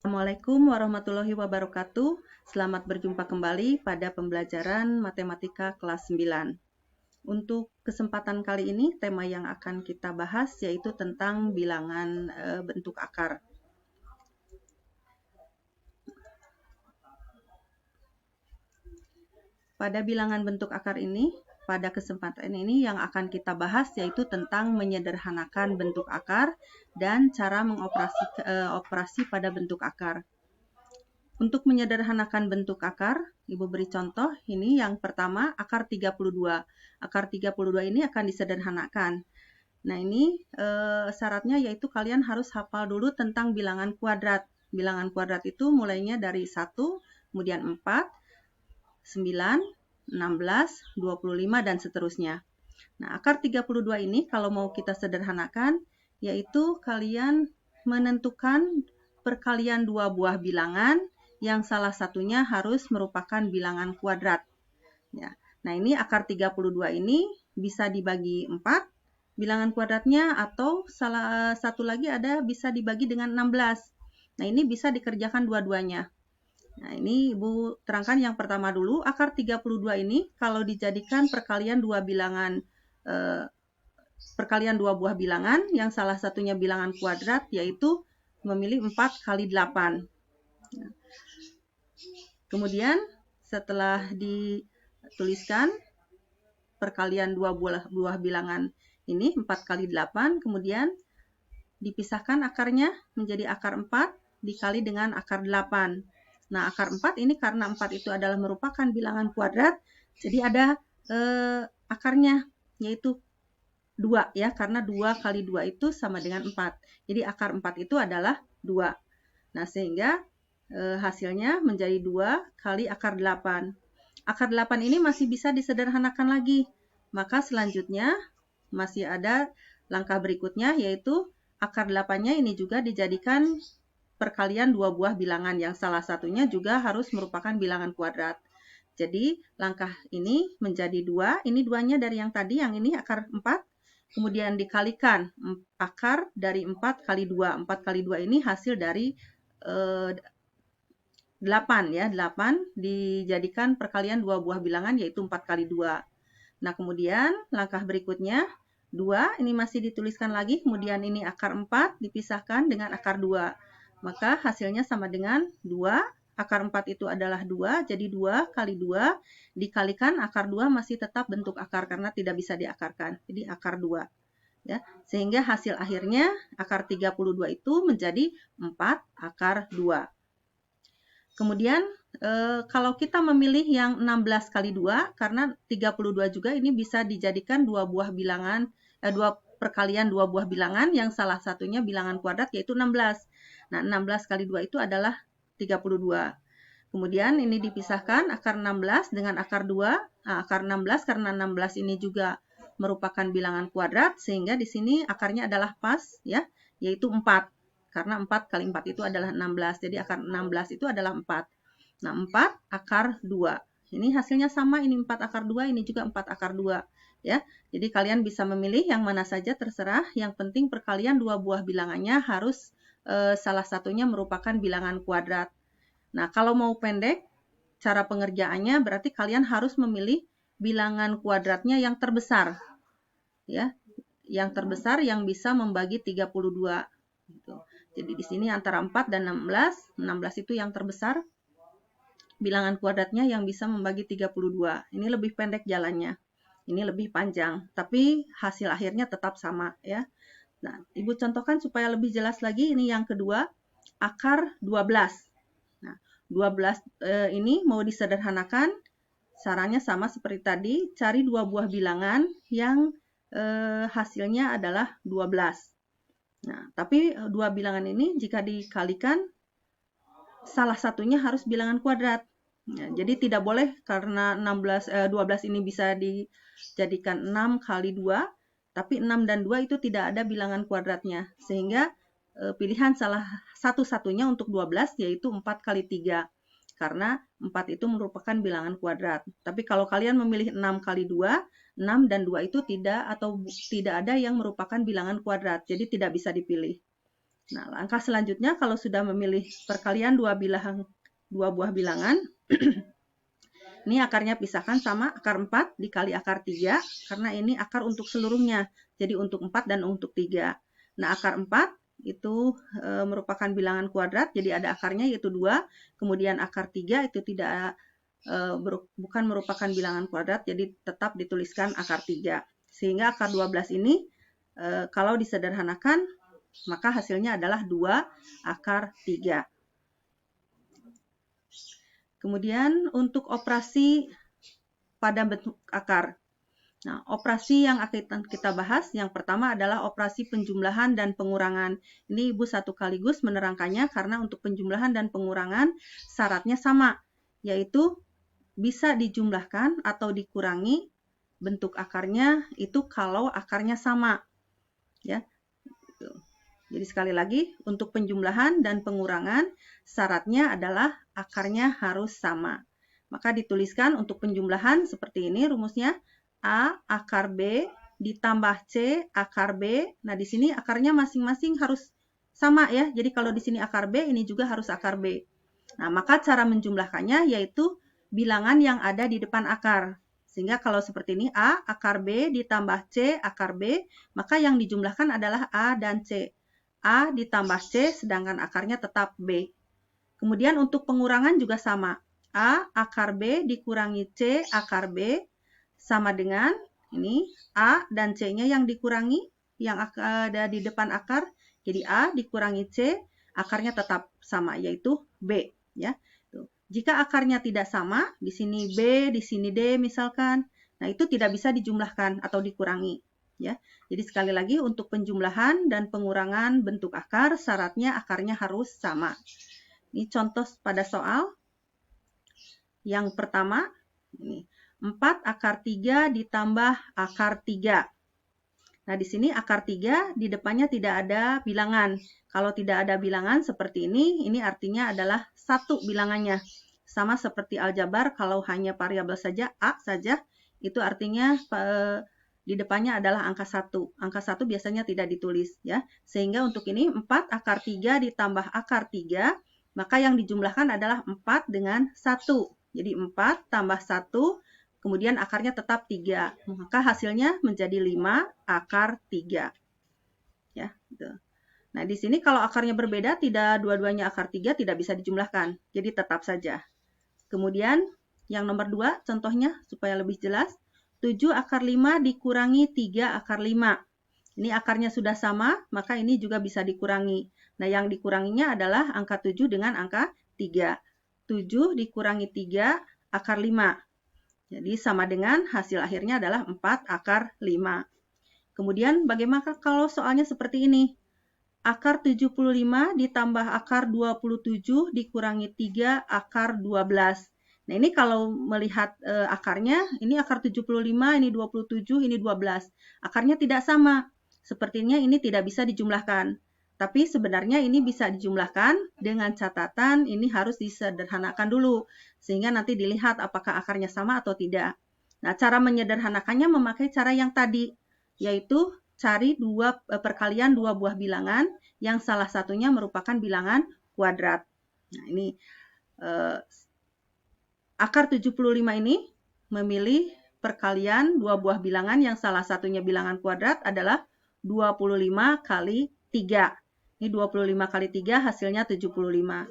Assalamualaikum warahmatullahi wabarakatuh. Selamat berjumpa kembali pada pembelajaran matematika kelas 9. Untuk kesempatan kali ini, tema yang akan kita bahas yaitu tentang bilangan bentuk akar. Pada bilangan bentuk akar ini, pada kesempatan ini yang akan kita bahas yaitu tentang menyederhanakan bentuk akar dan cara mengoperasi pada bentuk akar. Untuk menyederhanakan bentuk akar, Ibu beri contoh, ini yang pertama akar 32. Akar 32 ini akan disederhanakan. Nah ini syaratnya yaitu kalian harus hafal dulu tentang bilangan kuadrat. Bilangan kuadrat itu mulainya dari 1, kemudian 4, 9, 16, 25, dan seterusnya. Nah akar 32 ini kalau mau kita sederhanakan, yaitu kalian menentukan perkalian dua buah bilangan yang salah satunya harus merupakan bilangan kuadrat. Ya. Nah, ini akar 32 ini bisa dibagi 4 bilangan kuadratnya, atau salah satu lagi ada bisa dibagi dengan 16. Nah, ini bisa dikerjakan dua-duanya. Nah, ini Ibu terangkan yang pertama dulu. Akar 32 ini kalau dijadikan perkalian dua buah bilangan yang salah satunya bilangan kuadrat, yaitu memilih 4 kali 8. Nah, kemudian setelah dituliskan perkalian dua buah bilangan ini 4 kali 8, kemudian dipisahkan akarnya menjadi akar 4 dikali dengan akar 8. Nah, akar 4 ini karena 4 itu adalah merupakan bilangan kuadrat, jadi ada akarnya yaitu 2 ya, karena 2 kali 2 itu sama dengan 4. Jadi akar 4 itu adalah 2. Nah, sehingga hasilnya menjadi 2 kali akar 8. Akar 8 ini masih bisa disederhanakan lagi. Maka selanjutnya masih ada langkah berikutnya, yaitu akar 8-nya ini juga dijadikan perkalian dua buah bilangan yang salah satunya juga harus merupakan bilangan kuadrat. Jadi langkah ini menjadi 2, ini 2-nya dari yang tadi, yang ini akar 4, kemudian dikalikan akar dari 4 kali 2. 4 kali 2 ini hasil dari 8 ya, 8 dijadikan perkalian dua buah bilangan yaitu 4 kali 2. Nah, kemudian langkah berikutnya 2 ini masih dituliskan lagi, kemudian ini akar 4 dipisahkan dengan akar 2. Maka hasilnya sama dengan 2, akar 4 itu adalah 2, jadi 2 kali 2 dikalikan akar 2 masih tetap bentuk akar karena tidak bisa diakarkan. Jadi akar 2. Ya, sehingga hasil akhirnya akar 32 itu menjadi 4 akar 2. Kemudian kalau kita memilih yang 16 kali 2, karena 32 juga ini bisa dijadikan dua perkalian dua buah bilangan yang salah satunya bilangan kuadrat yaitu 16. Nah, 16 kali 2 itu adalah 32. Kemudian ini dipisahkan akar 16 dengan akar 2. Nah, akar 16 karena 16 ini juga merupakan bilangan kuadrat, sehingga di sini akarnya adalah pas ya, yaitu 4. Karena 4 kali 4 itu adalah 16. Jadi akar 16 itu adalah 4. Nah, 4 akar 2. Ini hasilnya sama, ini 4 akar 2, ini juga 4 akar 2. Ya, jadi kalian bisa memilih yang mana saja terserah. Yang penting perkalian dua buah bilangannya harus salah satunya merupakan bilangan kuadrat. Nah, kalau mau pendek, cara pengerjaannya berarti kalian harus memilih bilangan kuadratnya yang terbesar. Ya, yang terbesar yang bisa membagi 32. Gitu. Jadi di sini antara 4 dan 16, 16 itu yang terbesar. Bilangan kuadratnya yang bisa membagi 32. Ini lebih pendek jalannya. Ini lebih panjang, tapi hasil akhirnya tetap sama ya. Nah, Ibu contohkan supaya lebih jelas lagi, ini yang kedua, akar 12. Nah, 12 ini mau disederhanakan, caranya sama seperti tadi, cari dua buah bilangan yang hasilnya adalah 12. Nah, tapi dua bilangan ini jika dikalikan, salah satunya harus bilangan kuadrat. Ya, jadi tidak boleh karena 12 ini bisa dijadikan 6 kali 2, tapi 6 dan 2 itu tidak ada bilangan kuadratnya. Sehingga pilihan salah satu-satunya untuk 12 yaitu 4 kali 3. Karena 4 itu merupakan bilangan kuadrat. Tapi kalau kalian memilih 6 kali 2, 6 dan 2 itu tidak ada yang merupakan bilangan kuadrat. Jadi tidak bisa dipilih. Nah, langkah selanjutnya kalau sudah memilih perkalian dua buah bilangan, ini akarnya pisahkan sama akar 4 dikali akar 3, karena ini akar untuk seluruhnya. Jadi untuk 4 dan untuk 3. Nah, akar 4 itu merupakan bilangan kuadrat, jadi ada akarnya yaitu 2. Kemudian akar 3 itu bukan merupakan bilangan kuadrat, jadi tetap dituliskan akar 3. Sehingga akar 12 ini kalau disederhanakan, maka hasilnya adalah 2 akar 3. Kemudian untuk operasi pada bentuk akar. Nah, operasi yang akan kita bahas yang pertama adalah operasi penjumlahan dan pengurangan. Ini Ibu satu sekaligus menerangkannya karena untuk penjumlahan dan pengurangan syaratnya sama, yaitu bisa dijumlahkan atau dikurangi bentuk akarnya itu kalau akarnya sama. Ya. Jadi sekali lagi, untuk penjumlahan dan pengurangan syaratnya adalah akarnya harus sama. Maka dituliskan untuk penjumlahan seperti ini rumusnya, A akar B ditambah C akar B. Nah, di sini akarnya masing-masing harus sama ya. Jadi kalau di sini akar B, ini juga harus akar B. Nah, maka cara menjumlahkannya yaitu bilangan yang ada di depan akar. Sehingga kalau seperti ini, A akar B ditambah C akar B, maka yang dijumlahkan adalah A dan C. A ditambah C, sedangkan akarnya tetap B. Kemudian untuk pengurangan juga sama. A akar B dikurangi C akar B sama dengan ini A dan C-nya yang dikurangi, yang ada di depan akar. Jadi A dikurangi C, akarnya tetap sama, yaitu B. Ya. Jika akarnya tidak sama, di sini B, di sini D misalkan, nah itu tidak bisa dijumlahkan atau dikurangi. Ya, jadi sekali lagi untuk penjumlahan dan pengurangan bentuk akar, syaratnya akarnya harus sama. Ini contoh pada soal. Yang pertama, ini 4 akar 3 ditambah akar 3. Nah, di sini akar 3 di depannya tidak ada bilangan. Kalau tidak ada bilangan seperti ini artinya adalah satu bilangannya. Sama seperti aljabar, kalau hanya variabel saja, A saja, itu artinya di depannya adalah angka 1. Angka 1 biasanya tidak ditulis ya. Sehingga untuk ini 4 akar 3 ditambah akar 3, maka yang dijumlahkan adalah 4 dengan 1. Jadi 4 tambah 1, kemudian akarnya tetap 3. Maka hasilnya menjadi 5 akar 3. Ya, gitu. Nah, di sini kalau akarnya berbeda, tidak dua-duanya akar 3 tidak bisa dijumlahkan. Jadi tetap saja. Kemudian yang nomor 2 contohnya supaya lebih jelas. 7 akar 5 dikurangi 3 akar 5. Ini akarnya sudah sama, maka ini juga bisa dikurangi. Nah, yang dikuranginya adalah angka 7 dengan angka 3. 7 dikurangi 3 akar 5. Jadi sama dengan hasil akhirnya adalah 4 akar 5. Kemudian bagaimana kalau soalnya seperti ini? Akar 75 ditambah akar 27 dikurangi 3 akar 12. Nah, ini kalau melihat akarnya, ini akar 75, ini 27, ini 12. Akarnya tidak sama. Sepertinya ini tidak bisa dijumlahkan. Tapi sebenarnya ini bisa dijumlahkan dengan catatan ini harus disederhanakan dulu. Sehingga nanti dilihat apakah akarnya sama atau tidak. Nah, cara menyederhanakannya memakai cara yang tadi. Yaitu cari perkalian dua buah bilangan yang salah satunya merupakan bilangan kuadrat. Nah, ini akar 75 ini memilih perkalian dua buah bilangan yang salah satunya bilangan kuadrat adalah 25 kali 3. Ini 25 kali 3 hasilnya 75.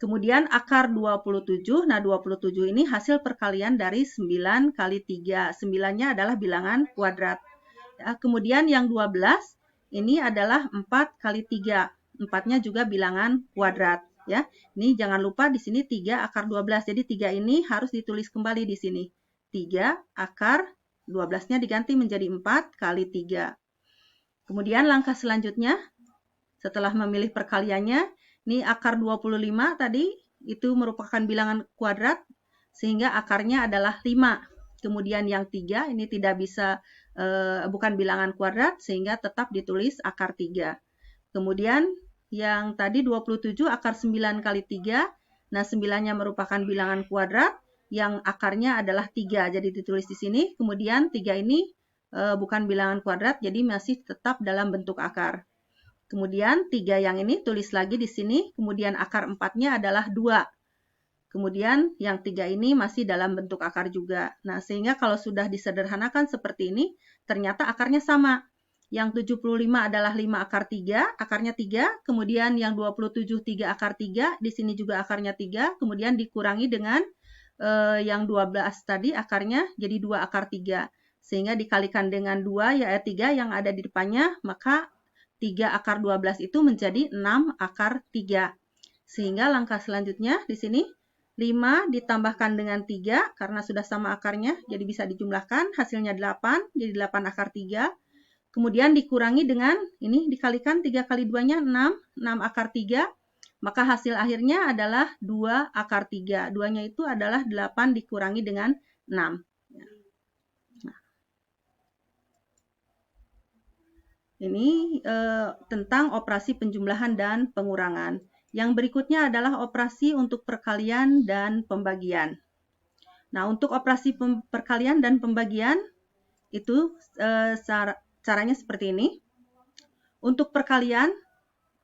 Kemudian akar 27, nah 27 ini hasil perkalian dari 9 kali 3. 9-nya adalah bilangan kuadrat. Ya, kemudian yang 12 ini adalah 4 kali 3. 4-nya juga bilangan kuadrat. Ya, ini jangan lupa di sini 3 akar 12. Jadi 3 ini harus ditulis kembali di sini. 3 akar 12-nya diganti menjadi 4 kali 3. Kemudian langkah selanjutnya, setelah memilih perkaliannya, ini akar 25 tadi, itu merupakan bilangan kuadrat, sehingga akarnya adalah 5. Kemudian yang 3, ini tidak bisa, bukan bilangan kuadrat, sehingga tetap ditulis akar 3. Kemudian yang tadi 27 akar 9 kali 3, nah 9-nya merupakan bilangan kuadrat, yang akarnya adalah 3, jadi ditulis di sini. Kemudian 3 ini bukan bilangan kuadrat, jadi masih tetap dalam bentuk akar. Kemudian 3 yang ini tulis lagi di sini, kemudian akar 4-nya adalah 2. Kemudian yang 3 ini masih dalam bentuk akar juga. Nah, sehingga kalau sudah disederhanakan seperti ini, ternyata akarnya sama. Yang 75 adalah 5 akar 3, akarnya 3. Kemudian yang 27 3 akar 3, di sini juga akarnya 3. Kemudian dikurangi dengan yang 12 tadi akarnya jadi 2 akar 3. Sehingga dikalikan dengan 2 ya 3 yang ada di depannya, maka 3 akar 12 itu menjadi 6 akar 3. Sehingga langkah selanjutnya di sini 5 ditambahkan dengan 3 karena sudah sama akarnya, jadi bisa dijumlahkan, hasilnya 8, jadi 8 akar 3. Kemudian dikurangi dengan, ini dikalikan 3 kali 2-nya 6, 6 akar 3. Maka hasil akhirnya adalah 2 akar 3. 2-nya itu adalah 8 dikurangi dengan 6. Nah, ini tentang operasi penjumlahan dan pengurangan. Yang berikutnya adalah operasi untuk perkalian dan pembagian. Nah, untuk operasi perkalian dan pembagian, itu caranya seperti ini. Untuk perkalian,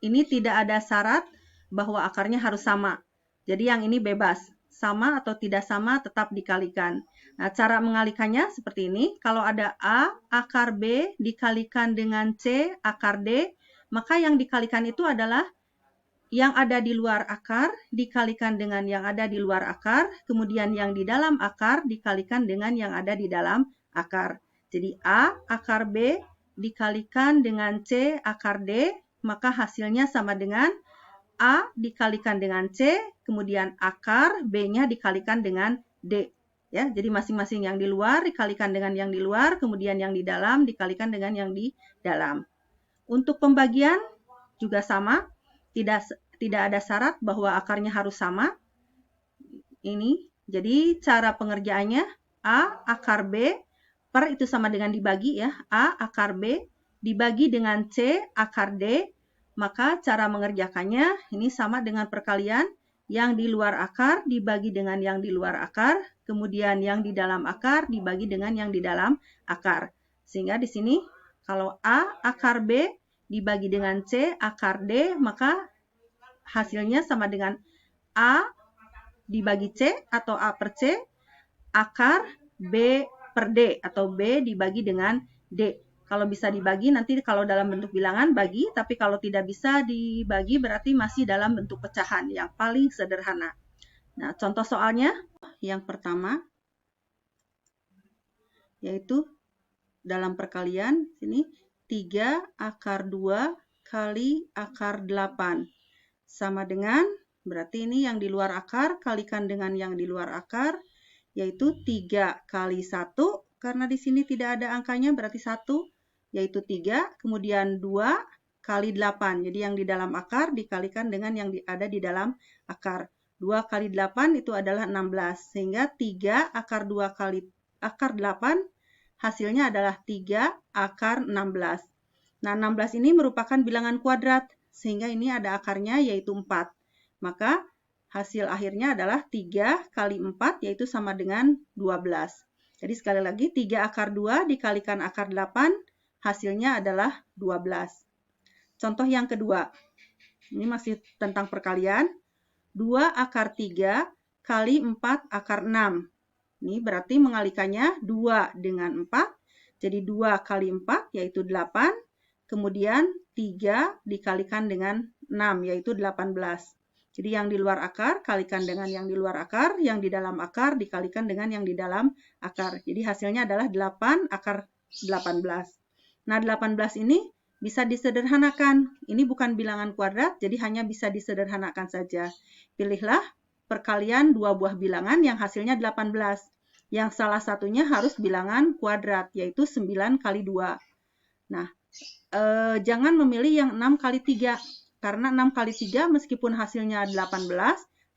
ini tidak ada syarat bahwa akarnya harus sama. Jadi yang ini bebas. Sama atau tidak sama tetap dikalikan. Nah, cara mengalikannya seperti ini. Kalau ada A akar B dikalikan dengan C akar D, maka yang dikalikan itu adalah yang ada di luar akar dikalikan dengan yang ada di luar akar, kemudian yang di dalam akar dikalikan dengan yang ada di dalam akar. Jadi A akar B dikalikan dengan C akar D, maka hasilnya sama dengan A dikalikan dengan C, kemudian akar B-nya dikalikan dengan D. Ya, jadi masing-masing yang di luar dikalikan dengan yang di luar, kemudian yang di dalam dikalikan dengan yang di dalam. Untuk pembagian juga sama. Tidak ada syarat bahwa akarnya harus sama. Ini, jadi cara pengerjaannya A akar B per itu sama dengan dibagi ya. A akar B dibagi dengan C akar D. Maka cara mengerjakannya ini sama dengan perkalian. Yang di luar akar dibagi dengan yang di luar akar. Kemudian yang di dalam akar dibagi dengan yang di dalam akar. Sehingga di sini kalau A akar B dibagi dengan C akar D, maka hasilnya sama dengan A dibagi C atau A per C akar B per D atau B dibagi dengan D. Kalau bisa dibagi nanti kalau dalam bentuk bilangan bagi, tapi kalau tidak bisa dibagi berarti masih dalam bentuk pecahan yang paling sederhana. Nah, contoh soalnya yang pertama yaitu dalam perkalian sini 3 akar 2 kali akar 8 sama dengan, berarti ini yang di luar akar kalikan dengan yang di luar akar, yaitu 3 kali 1, karena di sini tidak ada angkanya berarti 1, yaitu 3, kemudian 2 kali 8, jadi yang di dalam akar dikalikan dengan yang ada di dalam akar. 2 kali 8 itu adalah 16, sehingga 3 akar 2 kali akar 8 hasilnya adalah 3 akar 16. Nah, 16 ini merupakan bilangan kuadrat, sehingga ini ada akarnya yaitu 4. Maka hasil akhirnya adalah 3 kali 4 yaitu sama dengan 12. Jadi sekali lagi 3 akar 2 dikalikan akar 8 hasilnya adalah 12. Contoh yang kedua. Ini masih tentang perkalian. 2 akar 3 kali 4 akar 6. Ini berarti mengalikannya 2 dengan 4. Jadi 2 kali 4 yaitu 8. Kemudian 3 dikalikan dengan 6 yaitu 18. Jadi yang di luar akar kalikan dengan yang di luar akar, yang di dalam akar dikalikan dengan yang di dalam akar. Jadi hasilnya adalah 8 akar 18. Nah, 18 ini bisa disederhanakan. Ini bukan bilangan kuadrat, jadi hanya bisa disederhanakan saja. Pilihlah perkalian dua buah bilangan yang hasilnya 18. Yang salah satunya harus bilangan kuadrat, yaitu 9 kali 2. Nah, jangan memilih yang 6 kali 3. Karena 6 kali 3 meskipun hasilnya 18,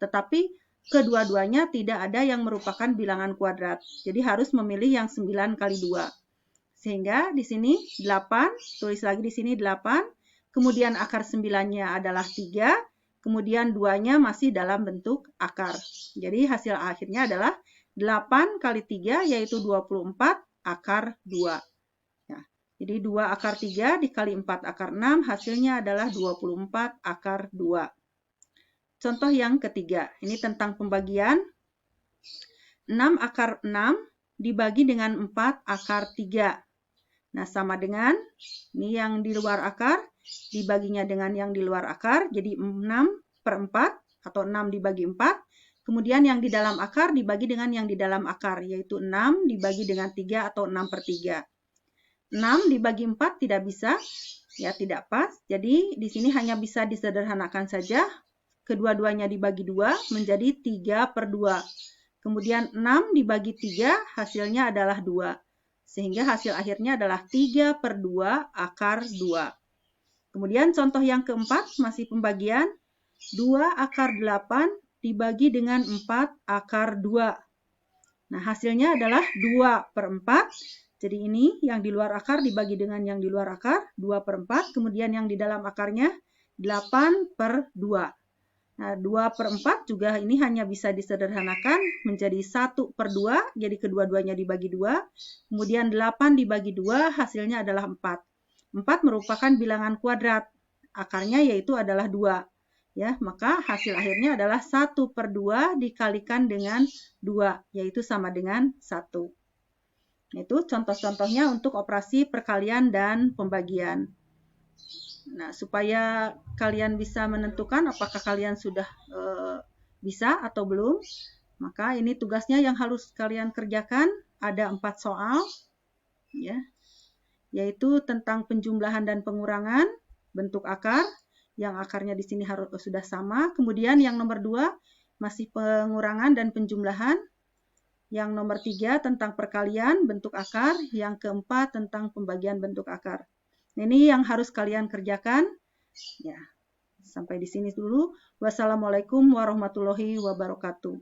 tetapi kedua-duanya tidak ada yang merupakan bilangan kuadrat. Jadi harus memilih yang 9 kali 2. Sehingga di sini 8, tulis lagi di sini 8, kemudian akar 9-nya adalah 3, kemudian 2-nya masih dalam bentuk akar. Jadi hasil akhirnya adalah 8 kali 3 yaitu 24 akar 2. Jadi 2 akar 3 dikali 4 akar 6 hasilnya adalah 24 akar 2. Contoh yang ketiga, ini tentang pembagian. 6 akar 6 dibagi dengan 4 akar 3. Nah, sama dengan ini yang di luar akar dibaginya dengan yang di luar akar, jadi 6/4 atau 6 dibagi 4. Kemudian yang di dalam akar dibagi dengan yang di dalam akar, yaitu 6 dibagi dengan 3 atau 6/3. 6 dibagi 4 tidak bisa, ya tidak pas. Jadi di sini hanya bisa disederhanakan saja. Kedua-duanya dibagi 2 menjadi 3/2. Kemudian 6 dibagi 3 hasilnya adalah 2. Sehingga hasil akhirnya adalah 3/2 akar 2. Kemudian contoh yang keempat masih pembagian. 2 akar 8 dibagi dengan 4 akar 2. Nah, hasilnya adalah 2/4. Jadi ini yang di luar akar dibagi dengan yang di luar akar, 2/4. Kemudian yang di dalam akarnya 8/2. Nah, 2/4 juga ini hanya bisa disederhanakan menjadi 1/2. Jadi kedua-duanya dibagi 2. Kemudian 8 dibagi 2 hasilnya adalah 4. 4 merupakan bilangan kuadrat. Akarnya yaitu adalah 2. Ya, maka hasil akhirnya adalah 1/2 dikalikan dengan 2, yaitu sama dengan 1. Itu contoh-contohnya untuk operasi perkalian dan pembagian. Nah, supaya kalian bisa menentukan apakah kalian sudah bisa atau belum, maka ini tugasnya yang harus kalian kerjakan. Ada 4 soal, ya, yaitu tentang penjumlahan dan pengurangan bentuk akar, yang akarnya di sini harus sudah sama. Kemudian yang nomor 2 masih pengurangan dan penjumlahan. Yang nomor 3 tentang perkalian bentuk akar. Yang keempat tentang pembagian bentuk akar. Ini yang harus kalian kerjakan. Ya, sampai di sini dulu. Wassalamualaikum warahmatullahi wabarakatuh.